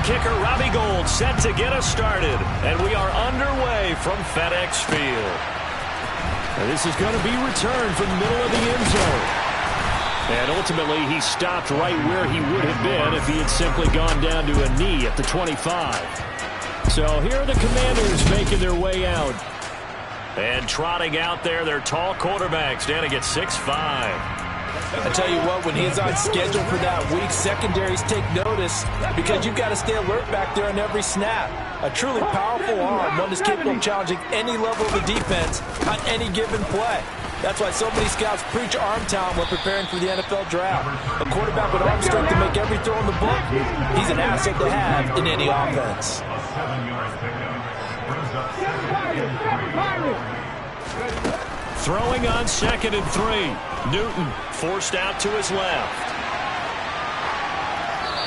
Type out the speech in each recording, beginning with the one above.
kicker Robbie Gould set to get us started. And we are underway from FedEx Field. And this is going to be returned from the middle of the end zone. And ultimately, he stopped right where he would have been if he had simply gone down to a knee at the 25. So here are the Commanders making their way out. And trotting out there, their tall quarterback standing at 6'5". I tell you what, when he's on schedule for that week, secondaries take notice because you've got to stay alert back there on every snap. A truly powerful arm, one that's capable of challenging any level of the defense on any given play. That's why so many scouts preach arm talent when preparing for the NFL draft. A quarterback with arm strength to make every throw in the book, he's an asset to have in any offense. Throwing on 2nd and 3. Newton forced out to his left.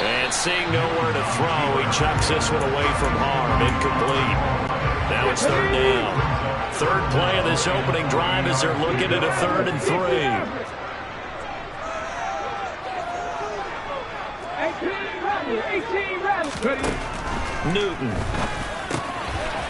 And seeing nowhere to throw, he chucks this one away from harm. Incomplete. Now it's 3rd down. Third play of this opening drive as they're looking at a 3rd and 3. Newton.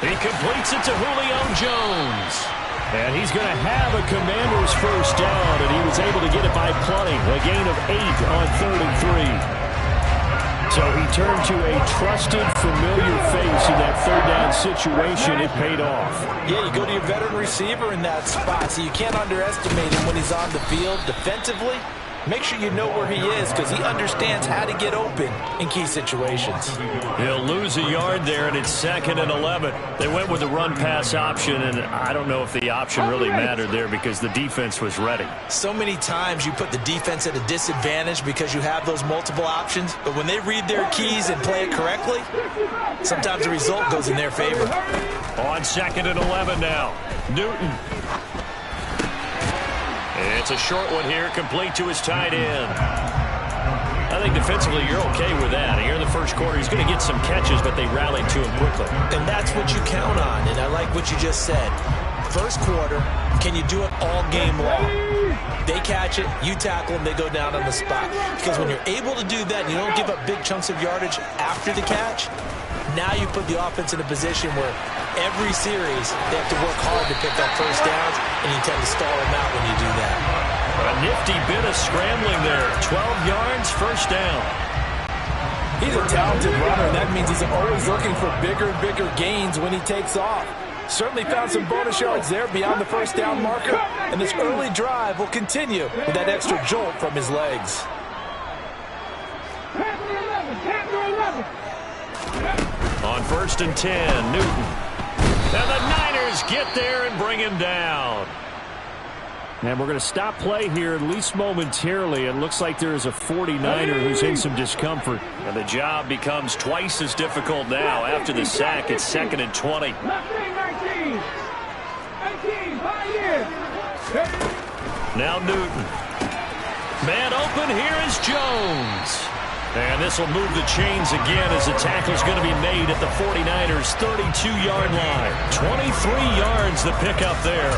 He completes it to Julio Jones. And he's going to have a Commander's first down, and he was able to get it by plenty. A gain of 8 on 3rd and 3. So he turned to a trusted, familiar face in that 3rd down situation. It paid off. Yeah, you go to your veteran receiver in that spot, so you can't underestimate him when he's on the field defensively. Make sure you know where he is because he understands how to get open in key situations. He'll lose a yard there, and it's 2nd and 11. They went with the run-pass option, and I don't know if the option really mattered there because the defense was ready. So many times you put the defense at a disadvantage because you have those multiple options, but when they read their keys and play it correctly, sometimes the result goes in their favor. On 2nd and 11 now, Newton. It's a short one here, complete to his tight end. I think defensively you're okay with that. Here in the first quarter, he's going to get some catches, but they rallied to him quickly. And that's what you count on, and I like what you just said. First quarter, can you do it all game long? They catch it, you tackle them, they go down on the spot. Because when you're able to do that and you don't give up big chunks of yardage after the catch, now you put the offense in a position where every series they have to work hard to pick up first downs, and you tend to stall them out when you do that. A nifty bit of scrambling there. 12 yards, first down. He's a talented runner, and that means he's always looking for bigger and bigger gains when he takes off. Certainly found some bonus yards there beyond the first down marker, and this early drive will continue with that extra jolt from his legs. On 1st and 10, Newton. And the Niners get there and bring him down. And we're going to stop play here, at least momentarily. It looks like there is a 49er who's in some discomfort. And the job becomes twice as difficult now after the sack. It's 2nd and 20. Now Newton. Man open, here is Jones. And this will move the chains again as the tackle's going to be made at the 49ers' 32-yard line. 23 yards the pickup there.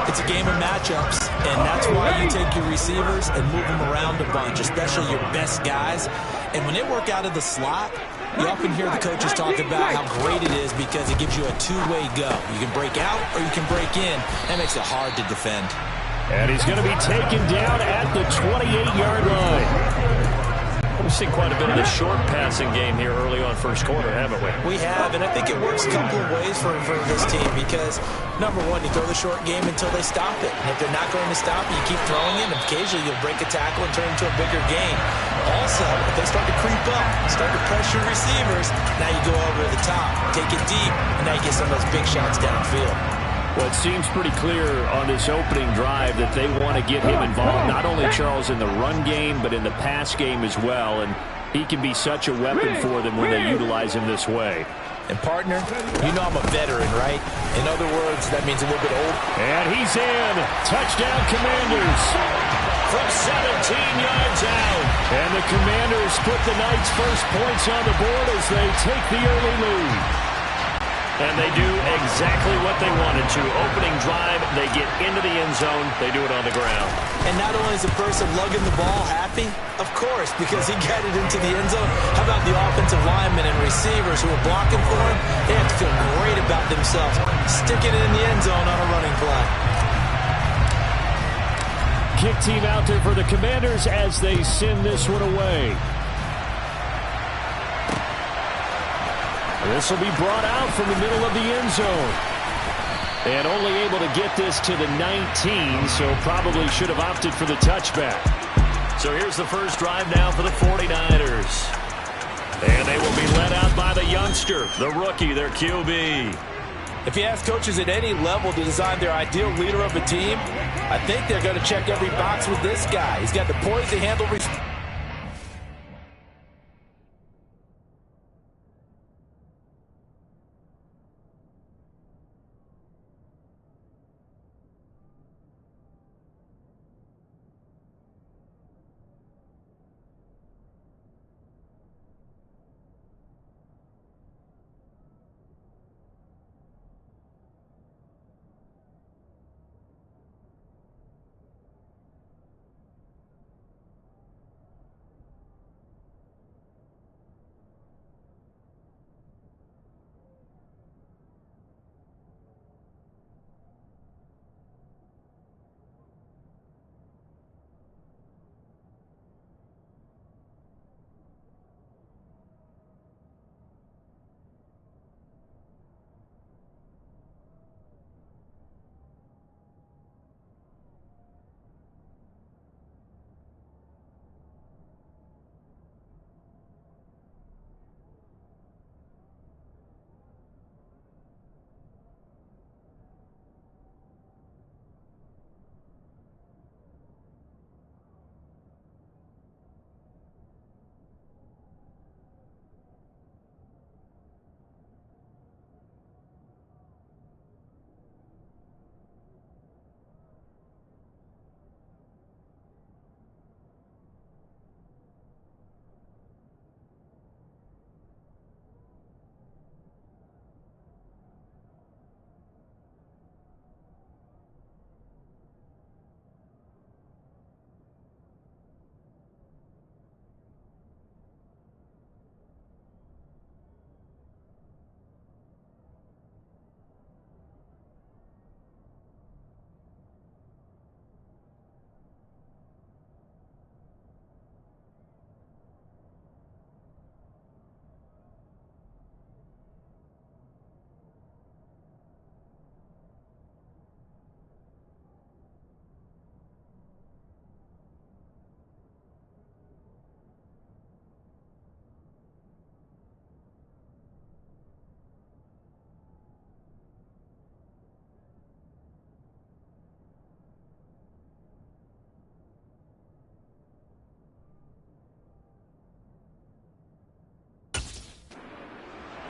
It's a game of matchups, and that's why you take your receivers and move them around a bunch, especially your best guys. And when they work out of the slot, you often hear the coaches talk about how great it is because it gives you a two-way go. You can break out or you can break in. That makes it hard to defend. And he's going to be taken down at the 28-yard line. We've seen quite a bit of the short passing game here early on first quarter, haven't we? We have, and I think it works a couple of ways for this team because, number one, you throw the short game until they stop it. And if they're not going to stop it, you keep throwing it, and occasionally you'll break a tackle and turn it into a bigger gain. Also, if they start to creep up, start to pressure receivers, now you go over the top, take it deep, and now you get some of those big shots downfield. Well, it seems pretty clear on this opening drive that they want to get him involved, not only, Charles, in the run game, but in the pass game as well. And he can be such a weapon for them when they utilize him this way. And, partner, you know I'm a veteran, right? In other words, that means a little bit old. And he's in. Touchdown, Commanders. From 17 yards out. And the Commanders put the Knights' first points on the board as they take the early lead. And they do exactly what they wanted to. Opening drive, they get into the end zone. They do it on the ground. And not only is the person lugging the ball happy, of course, because he got it into the end zone. How about the offensive linemen and receivers who are blocking for him? They have to feel great about themselves, sticking it in the end zone on a running play. Kick team out there for the Commanders as they send this one away. This will be brought out from the middle of the end zone. And only able to get this to the 19, so probably should have opted for the touchback. So here's the first drive now for the 49ers. And they will be led out by the youngster, the rookie, their QB. If you ask coaches at any level to design their ideal leader of a team, I think they're going to check every box with this guy. He's got the poise to handle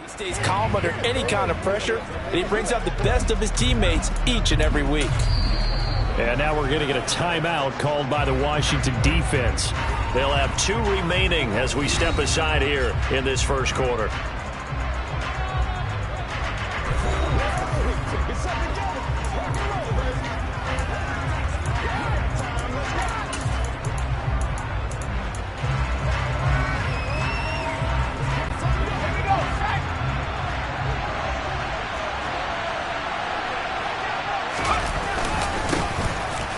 He stays calm under any kind of pressure, and he brings out the best of his teammates each and every week. And now we're going to get a timeout called by the Washington defense. They'll have 2 remaining as we step aside here in this first quarter.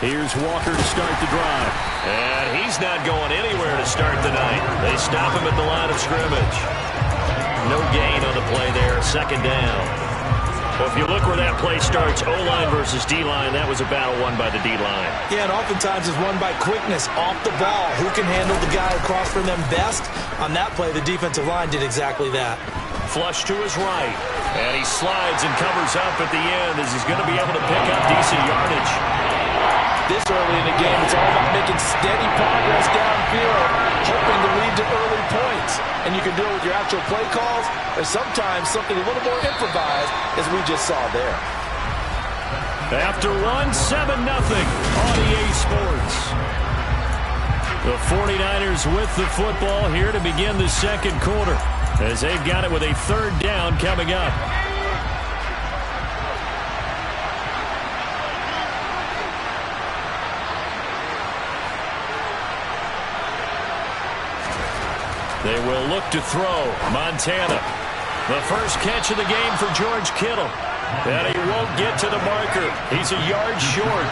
Here's Walker to start the drive. And he's not going anywhere to start the night. They stop him at the line of scrimmage. No gain on the play there, second down. Well, if you look where that play starts, O-line versus D-line, that was a battle won by the D-line. Yeah, and oftentimes it's won by quickness off the ball. Who can handle the guy across from them best? On that play, the defensive line did exactly that. Flush to his right. And he slides and covers up at the end as he's going to be able to pick up decent yardage. This early in the game, it's all about making steady progress downfield, hoping to lead to early points. And you can do it with your actual play calls, or sometimes something a little more improvised, as we just saw there. After one, 7-0 on EA Sports. The 49ers with the football here to begin the second quarter, as they've got it with a third down coming up. They will look to throw. Montana. The first catch of the game for George Kittle. And he won't get to the marker. He's a yard short.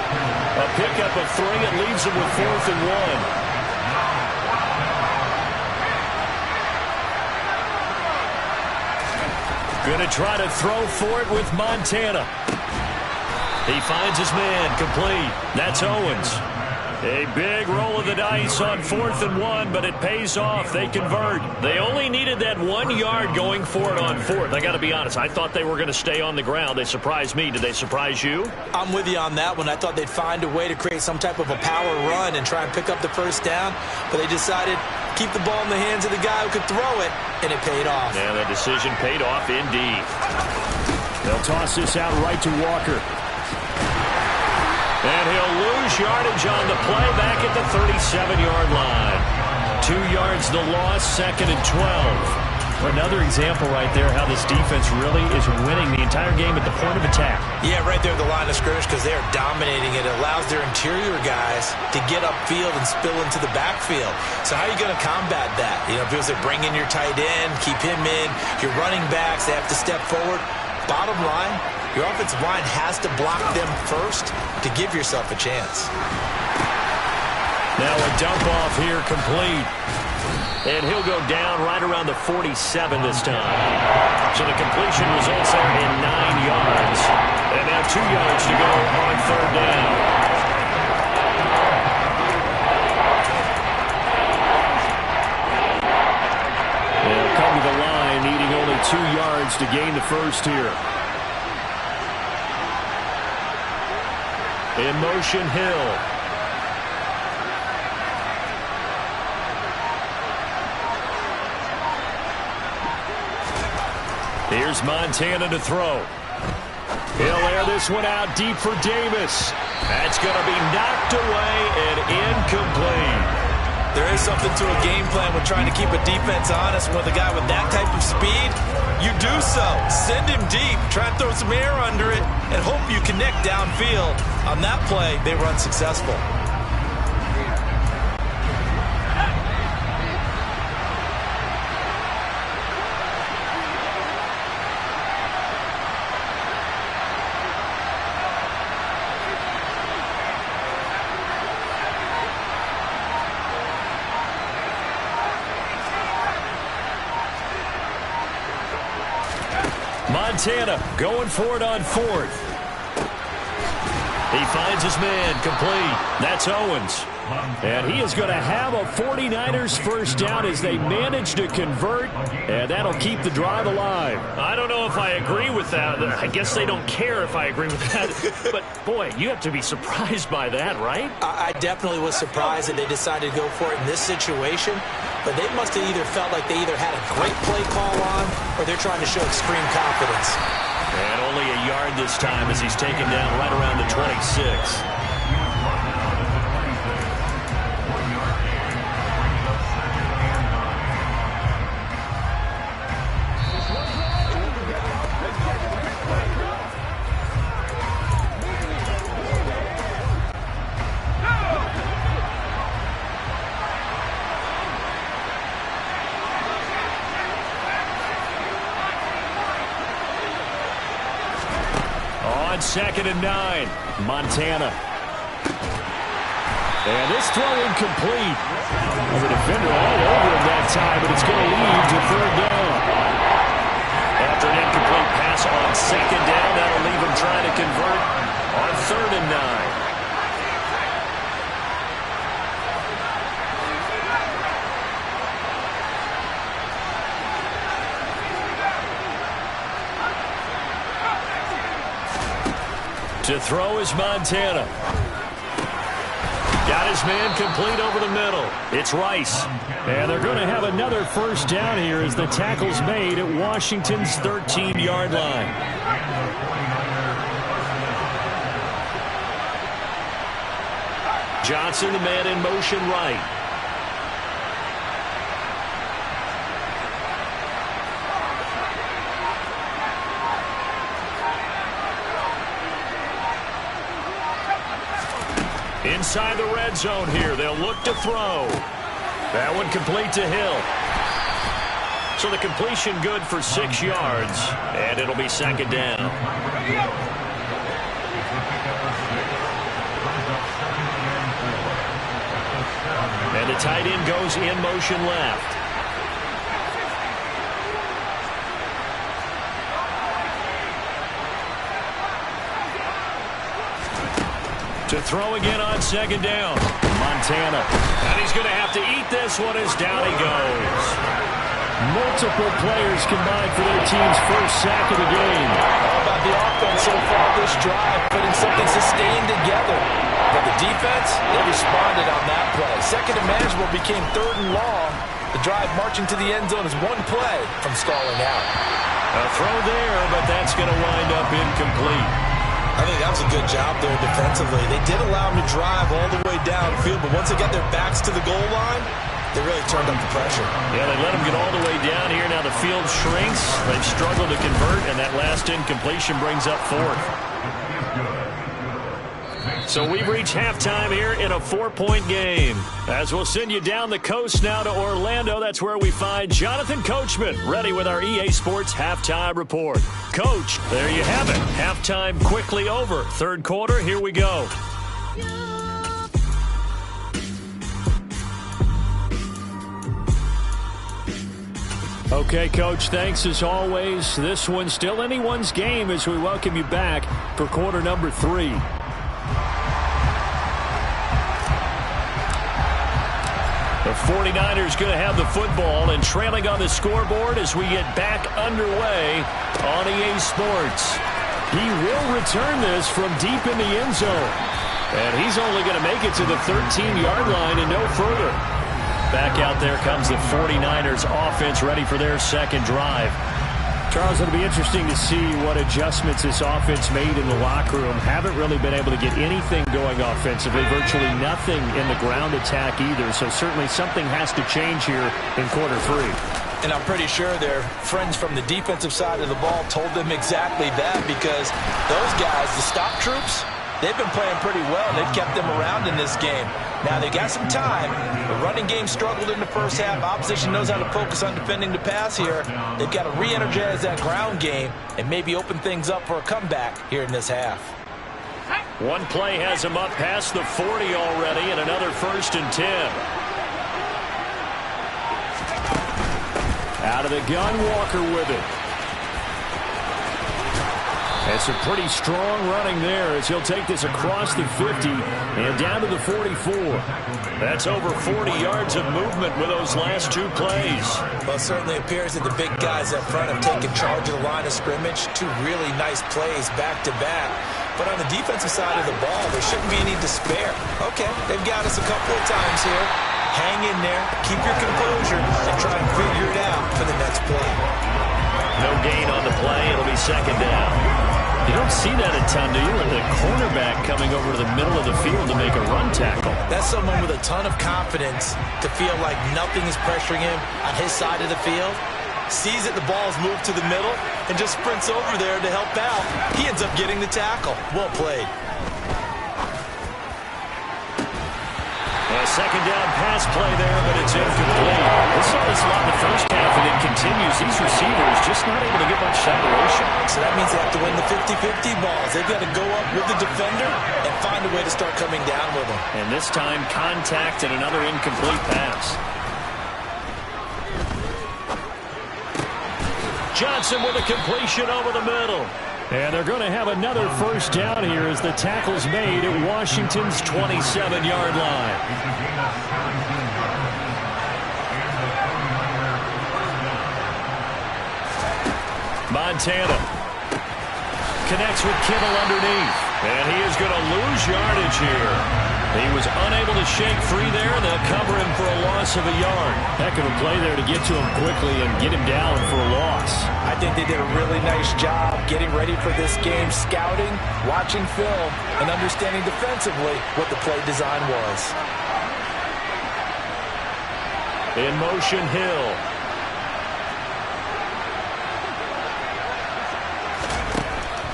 A pickup of 3. It leaves him with 4th and 1. Going to try to throw for it with Montana. He finds his man, complete. That's Owens. A big roll of the dice on 4th and 1, but it pays off. They convert. They only needed that 1 yard going for it on 4th. I got to be honest, I thought they were going to stay on the ground. They surprised me. Did they surprise you? I'm with you on that one. I thought they'd find a way to create some type of a power run and try and pick up the first down, but they decided keep the ball in the hands of the guy who could throw it, and it paid off. Yeah, that decision paid off indeed. They'll toss this out right to Walker. And he'll lose yardage on the play back at the 37-yard line. 2 yards the loss, 2nd and 12. Another example right there how this defense really is winning the entire game at the point of attack. Yeah, right there at the line of scrimmage because they are dominating it. It allows their interior guys to get upfield and spill into the backfield. So how are you going to combat that? You know, people say bring in your tight end, keep him in. Your running backs, they have to step forward. Bottom line, your offensive line has to block them first to give yourself a chance. Now a dump off here complete. And he'll go down right around the 47 this time. So the completion results there in 9 yards. And now 2 yards to go on 3rd down. They'll come to the line, needing only 2 yards to gain the first here. In motion, Hill. Here's Montana to throw. He'll air this one out deep for Davis. That's going to be knocked away and incomplete. There is something to a game plan with trying to keep a defense honest. With a guy with that type of speed, you do so. Send him deep, try and throw some air under it, and hope you connect downfield. On that play, they run successful. Montana going for it on 4th. He finds his man, complete. That's Owens. And he is going to have a 49ers first down as they manage to convert, and that'll keep the drive alive. I don't know if I agree with that. I guess they don't care if I agree with that. But, boy, you have to be surprised by that, right? I definitely was surprised that they decided to go for it in this situation. But they must have either felt like they either had a great play call on or they're trying to show extreme confidence. And only a yard this time as he's taken down right around the 26. On 2nd and 9, Montana. And this throw incomplete. The defender all over him that time, but it's going to lead to 3rd down. After an incomplete pass on 2nd down, that'll leave him trying to convert on 3rd and 9. To throw is Montana. Got his man complete over the middle. It's Rice. And they're going to have another first down here as the tackle's made at Washington's 13-yard line. Johnson, the man in motion right. Inside the red zone here. They'll look to throw. That one complete to Hill. So the completion good for 6 yards, and it'll be second down. And the tight end goes in motion left. To throw again on second down. Montana. And he's going to have to eat this one as down he goes. Multiple players combined for their team's first sack of the game. All about the offense so far this drive, putting something sustained together. But the defense, they responded on that play. Second and manageable became third and long. The drive marching to the end zone is one play from stalling out. A throw there, but that's going to wind up incomplete. I think that was a good job there defensively. They did allow them to drive all the way downfield, but once they got their backs to the goal line, they really turned up the pressure. Yeah, they let them get all the way down here. Now the field shrinks. They've struggled to convert, and that last incompletion brings up fourth. So we've reached halftime here in a 4-point game. As we'll send you down the coast now to Orlando, that's where we find Jonathan Coachman, ready with our EA Sports Halftime Report. Coach, there you have it. Halftime quickly over. Third quarter, here we go. Okay, Coach, thanks as always. This one's still anyone's game as we welcome you back for quarter number 3. The 49ers going to have the football and trailing on the scoreboard as we get back underway on EA Sports. He will return this from deep in the end zone. And he's only going to make it to the 13-yard line and no further. Back out there comes the 49ers offense ready for their second drive. Charles, it'll be interesting to see what adjustments this offense made in the locker room. Haven't really been able to get anything going offensively, virtually nothing in the ground attack either. So certainly something has to change here in quarter 3. And I'm pretty sure their friends from the defensive side of the ball told them exactly that, because those guys, the stop troops, they've been playing pretty well. They've kept them around in this game. Now, they got some time. The running game struggled in the first half. Opposition knows how to focus on defending the pass here. They've got to re-energize that ground game and maybe open things up for a comeback here in this half. One play has him up past the 40 already, and another 1st and 10. Out of the gun, Walker with it. It's a pretty strong running there as he'll take this across the 50 and down to the 44. That's over 40 yards of movement with those last 2 plays. Well, it certainly appears that the big guys up front have taken charge of the line of scrimmage. 2 really nice plays back-to-back. But on the defensive side of the ball, there shouldn't be any despair. Okay, they've got us a couple of times here. Hang in there, keep your composure, and try and figure it out for the next play. No gain on the play. It'll be second down. You don't see that a ton, do you? With the cornerback coming over to the middle of the field to make a run tackle. That's someone with a ton of confidence to feel like nothing is pressuring him on his side of the field. Sees that the ball's moved to the middle and just sprints over there to help out. He ends up getting the tackle. Well played. A second down pass play there, but it's incomplete. We saw this a lot in the first half, and it continues. These receivers just not able to get much separation. So that means they have to win the 50-50 balls. They've got to go up with the defender and find a way to start coming down with them. And this time, contact and another incomplete pass. Johnson with a completion over the middle. And they're going to have another first down here as the tackle's made at Washington's 27-yard line. Montana connects with Kittle underneath. And he is going to lose yardage here. He was unable to shake free there, and they'll cover him for a loss of a yard. Heck of a play there to get to him quickly and get him down for a loss. I think they did a really nice job getting ready for this game, scouting, watching film, and understanding defensively what the play design was. In motion, Hill.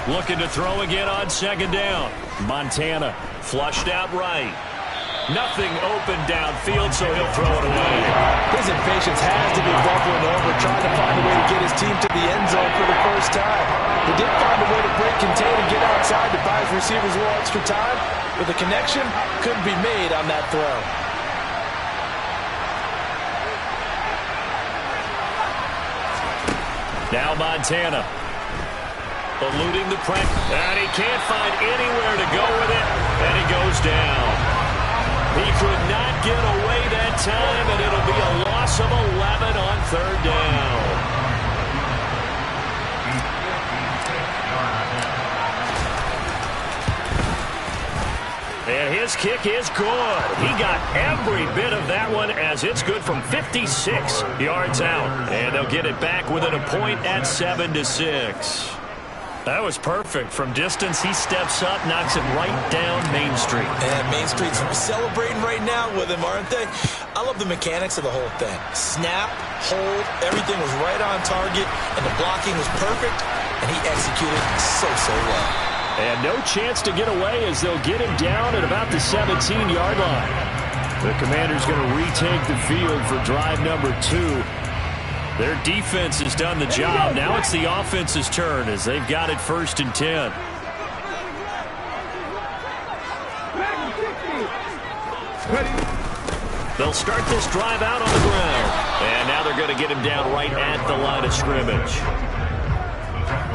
Looking to throw again on second down. Montana flushed out right. Nothing open downfield, so he'll throw it away. His impatience has to be bubbling over, trying to find a way to get his team to the end zone for the first time. He did find a way to break contain and get outside to buy his receivers a little extra time, but the connection couldn't be made on that throw. Now Montana. Eluding the pressure, and he can't find anywhere to go with it, and he goes down. He could not get away that time, and it'll be a loss of 11 on third down. And his kick is good. He got every bit of that one as it's good from 56 yards out. And they'll get it back within a point at 7-6. That was perfect. From distance, he steps up, knocks it right down Main Street. And Main Street's celebrating right now with him, aren't they? I love the mechanics of the whole thing. Snap, hold, everything was right on target, and the blocking was perfect, and he executed so well. And no chance to get away as they'll get him down at about the 17-yard line. The Commanders going to retake the field for drive number 2. Their defense has done the job. Now it's the offense's turn as they've got it 1st and 10. They'll start this drive out on the ground. And now they're going to get him down right at the line of scrimmage.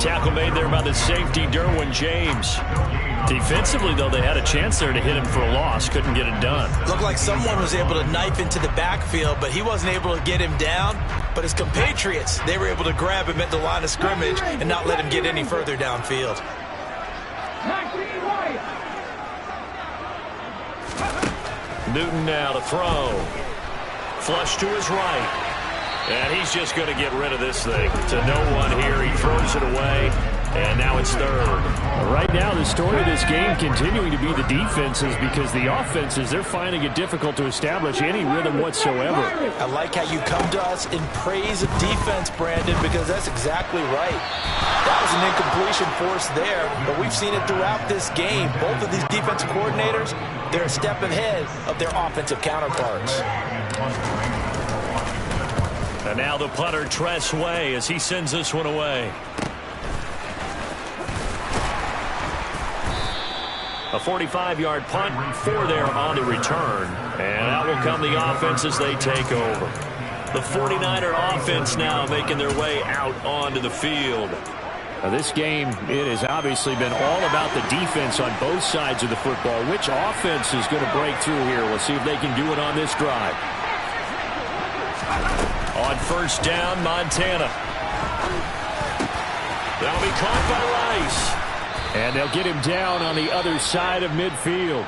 Tackle made there by the safety, Derwin James. Defensively, though, they had a chance there to hit him for a loss. Couldn't get it done. Looked like someone was able to knife into the backfield, but he wasn't able to get him down. But his compatriots, they were able to grab him at the line of scrimmage and not let him get any further downfield. Newton now to throw. Flush to his right. And he's just going to get rid of this thing. To no one here. He throws it away. And now it's 3rd. Right now, the story of this game continuing to be the defenses because the offenses, they're finding it difficult to establish any rhythm whatsoever. I like how you come to us in praise of defense, Brandon, because that's exactly right. That was an incompletion force there, but we've seen it throughout this game. Both of these defensive coordinators, they're a step ahead of their offensive counterparts. And now the punter, Tress Way, as he sends this one away. A 45-yard punt, 4 there on the return. And out will come the offense as they take over. The 49er offense now making their way out onto the field. Now this game, it has obviously been all about the defense on both sides of the football. Which offense is going to break through here? We'll see if they can do it on this drive. On 1st down, Montana. That'll be caught by Rice. And they'll get him down on the other side of midfield.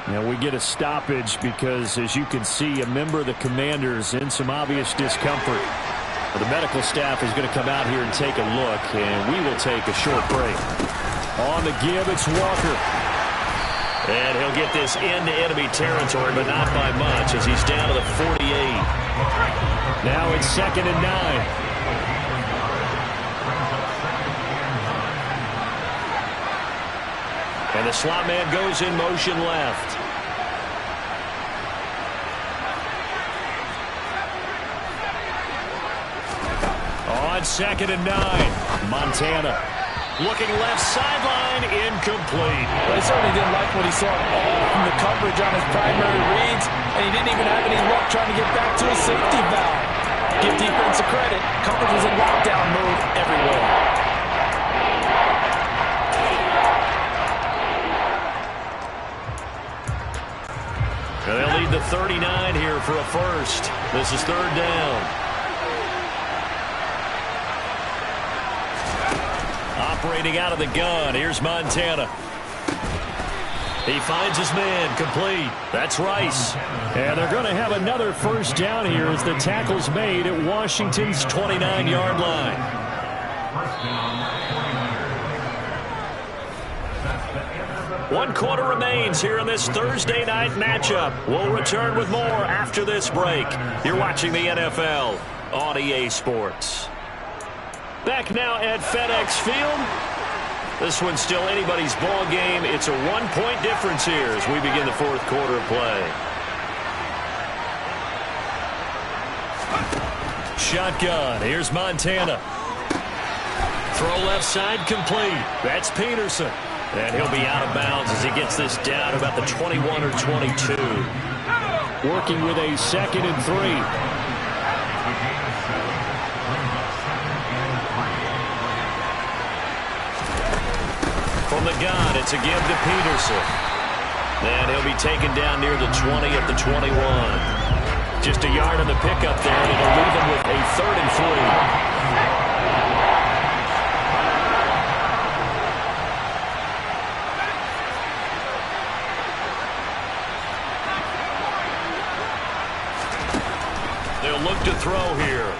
Now we get a stoppage because, as you can see, a member of the Commanders in some obvious discomfort. The medical staff is going to come out here and take a look, and we will take a short break. On the give, it's Walker. And he'll get this into enemy territory, but not by much, as he's down to the 48. Now it's 2nd and 9. And the slot man goes in motion left. On 2nd and 9, Montana. Looking left sideline, incomplete. But he certainly didn't like what he saw from the coverage on his primary reads, and he didn't even have any luck trying to get back to his safety valve. Give defense a credit. Coverage was in lockdown mode everywhere. And they'll lead the 39 here for a first. This is 3rd down. Operating out of the gun. Here's Montana. He finds his man, complete. That's Rice. And they're going to have another 1st down here as the tackle's made at Washington's 29-yard line. One quarter remains here in this Thursday night matchup. We'll return with more after this break. You're watching the NFL on EA Sports. Back now at FedEx Field. This one's still anybody's ball game. It's a one-point difference here as we begin the fourth quarter of play. Shotgun. Here's Montana. Throw left side complete. That's Peterson. And he'll be out of bounds as he gets this down about the 21 or 22. Working with a 2nd and 3. From the gun, it's a give to Peterson. And he'll be taken down near the 20 at the 21. Just a yard on the pickup there, and it'll leave him with a 3rd and 3. They'll look to throw here.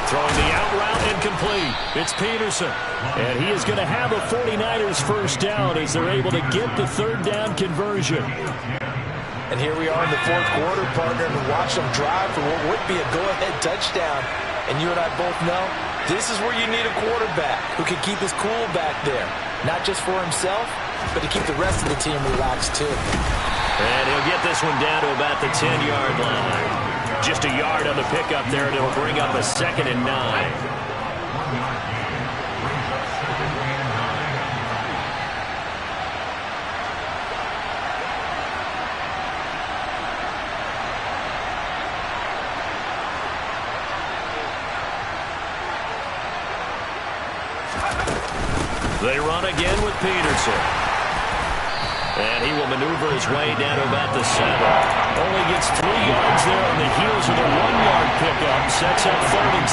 Throwing the out route incomplete. It's Peterson. And he is going to have a 49ers first down as they're able to get the 3rd down conversion. And here we are in the fourth quarter, partner, and watch them drive for what would be a go-ahead touchdown. And you and I both know this is where you need a quarterback who can keep his cool back there. Not just for himself, but to keep the rest of the team relaxed too. And he'll get this one down to about the 10-yard line. Just a yard on the pickup there, and it'll bring up a 2nd and 9. They run again with Peterson. And he will maneuver his way down to about the 7. Only gets 3 yards there on the heels of a 1-yard pickup. Sets up 3rd and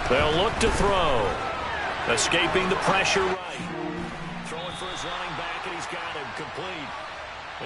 6. They'll look to throw. Escaping the pressure right. Throwing for his running back, and he's got him complete.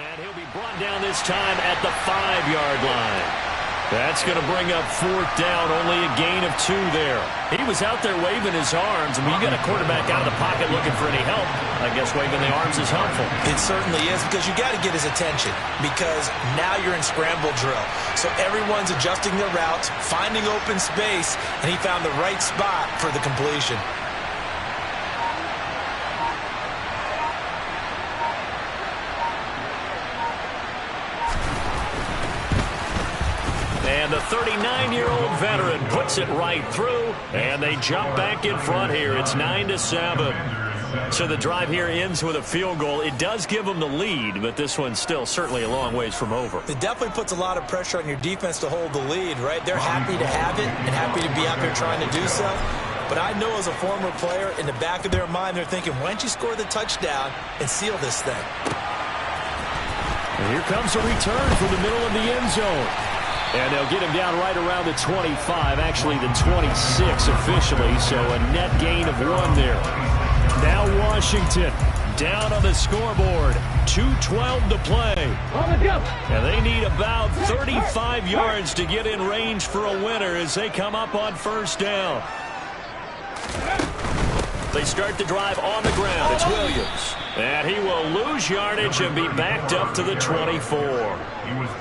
And he'll be brought down this time at the 5-yard line. That's going to bring up 4th down, only a gain of 2 there. He was out there waving his arms, and when you got a quarterback out of the pocket looking for any help, I guess waving the arms is helpful. It certainly is, because you got to get his attention, because now you're in scramble drill. So everyone's adjusting their routes, finding open space, and he found the right spot for the completion. And the 39-year-old veteran puts it right through, and they jump back in front here. It's 9-7. So the drive here ends with a field goal. It does give them the lead, but this one's still certainly a long ways from over. It definitely puts a lot of pressure on your defense to hold the lead, right? They're happy to have it and happy to be out there trying to do so. But I know as a former player, in the back of their mind, they're thinking, why don't you score the touchdown and seal this thing? And here comes a return from the middle of the end zone. And they'll get him down right around the 25, actually the 26 officially, so a net gain of 1 there. Now Washington down on the scoreboard, 2:12 to play. And they need about 35 yards to get in range for a winner as they come up on 1st down. They start the drive on the ground. It's Williams. And he will lose yardage and be backed up to the 24.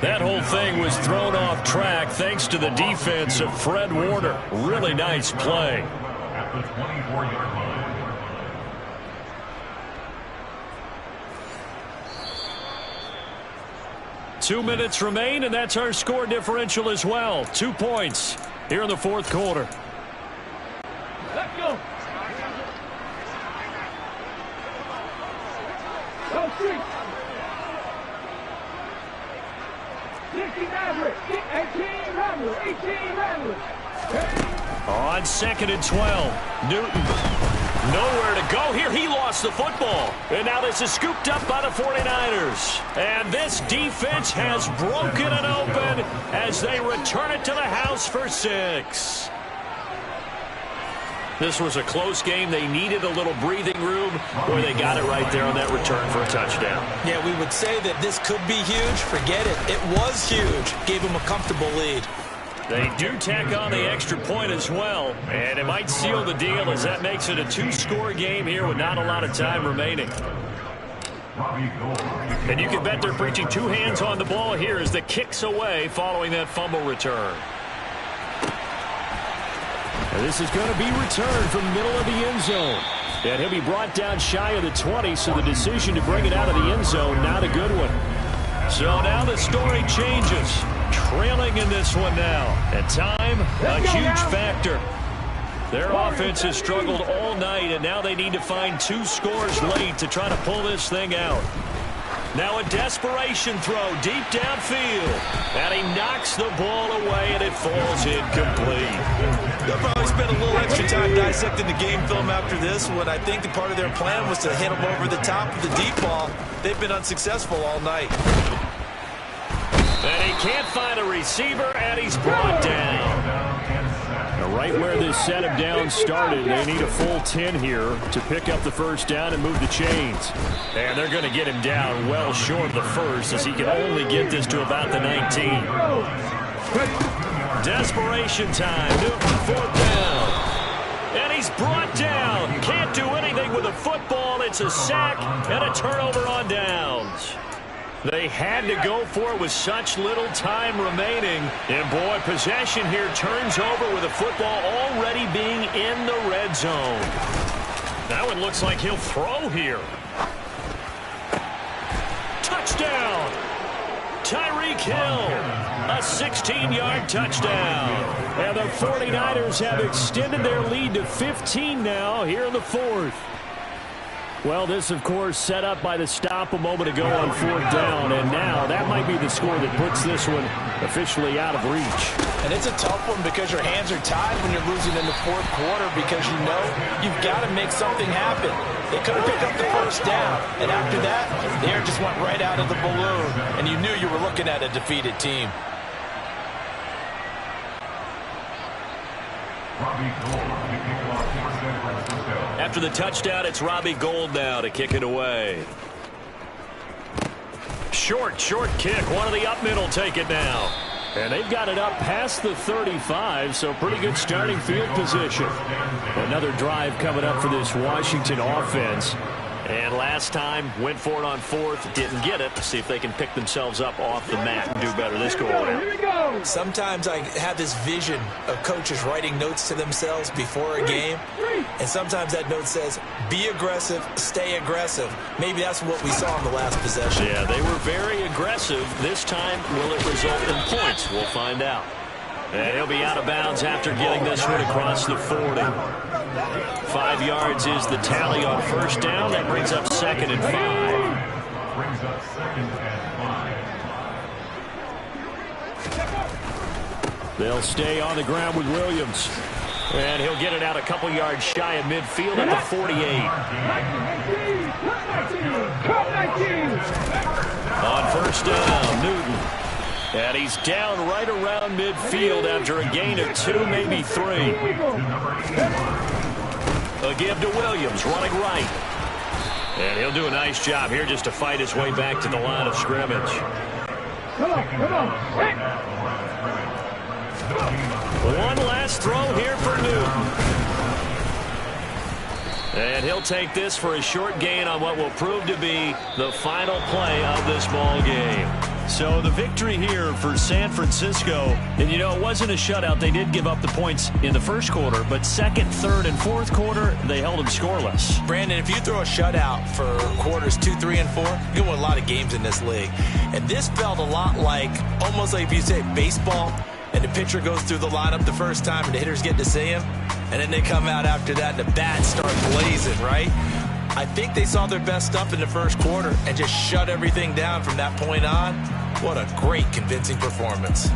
That whole thing was thrown off track thanks to the defense of Fred Warner. Really nice play. At the 24-yard line. Two minutes remain, and that's our score differential as well. 2 points here in the fourth quarter. Let's go. Go street. 16 Maverick. 18 Ramblers. 18 Ramblers. On 2nd and 12, Newton. Nowhere to go here. He lost the football. And now this is scooped up by the 49ers. And this defense has broken it open as they return it to the house for 6. This was a close game. They needed a little breathing room, where they got it right there on that return for a touchdown. Yeah, we would say that this could be huge. Forget it. It was huge. Gave them a comfortable lead. They do tack on the extra point as well, and it might seal the deal as that makes it a 2-score game here with not a lot of time remaining. And you can bet they're preaching 2 hands on the ball here as the kick's away following that fumble return. And this is going to be returned from the middle of the end zone. And he'll be brought down shy of the 20, so the decision to bring it out of the end zone, not a good one. So now the story changes. Trailing in this one now. And time, a huge factor. Their offense has struggled all night, and now they need to find 2 scores late to try to pull this thing out. Now a desperation throw deep downfield. And he knocks the ball away, and it falls incomplete. They'll probably spend a little extra time dissecting the game film after this one. I think the part of their plan was to hit them over the top of the deep ball. They've been unsuccessful all night. And he can't find a receiver, and he's brought down. Now right where this set him down started, they need a full 10 here to pick up the first down and move the chains. And they're going to get him down well short of the first, as he can only get this to about the 19. Desperation time. Newton, 4th down. And he's brought down. Can't do anything with the football. It's a sack and a turnover on downs. They had to go for it with such little time remaining. And, boy, possession here turns over with the football already being in the red zone. Now it looks like he'll throw here. Touchdown! Tyreek Hill, a 16-yard touchdown. And the 49ers have extended their lead to 15 now here in the 4th. Well, this, of course, set up by the stop a moment ago on 4th down, and now that might be the score that puts this one officially out of reach. And it's a tough one because your hands are tied when you're losing in the 4th quarter, because you know you've got to make something happen. They could have picked up the first down, and after that, the air just went right out of the balloon, and you knew you were looking at a defeated team. After the touchdown, it's Robbie Gould now to kick it away. Short kick. One of the up middle take it now. And they've got it up past the 35, so pretty good starting field position. Another drive coming up for this Washington offense. And last time, went for it on 4th, didn't get it. See if they can pick themselves up off the mat and do better this go-around. Sometimes I have this vision of coaches writing notes to themselves before a game, and sometimes that note says, be aggressive, stay aggressive. Maybe that's what we saw in the last possession. Yeah, they were very aggressive. This time, will it result in points? We'll find out. And he'll be out of bounds after getting this one across the 40. 5 yards is the tally on first down. That brings up 2nd and 5. They'll stay on the ground with Williams. And he'll get it out a couple yards shy of midfield at the 48. On first down, Newton. And he's down right around midfield after a gain of 2, maybe 3. A give to Williams, running right. And he'll do a nice job here just to fight his way back to the line of scrimmage. Come on. One last throw here for Newton. And he'll take this for a short gain on what will prove to be the final play of this ball game. So the victory here for San Francisco, and you know, it wasn't a shutout. They did give up the points in the first quarter, but 2nd, 3rd, and 4th quarter, they held them scoreless. Brandon, if you throw a shutout for quarters 2, 3, and 4, you win a lot of games in this league. And this felt a lot like, almost like if you say baseball, and the pitcher goes through the lineup the first time and the hitters get to see him, and then they come out after that and the bats start blazing, right? I think they saw their best stuff in the first quarter and just shut everything down from that point on. What a great, convincing performance.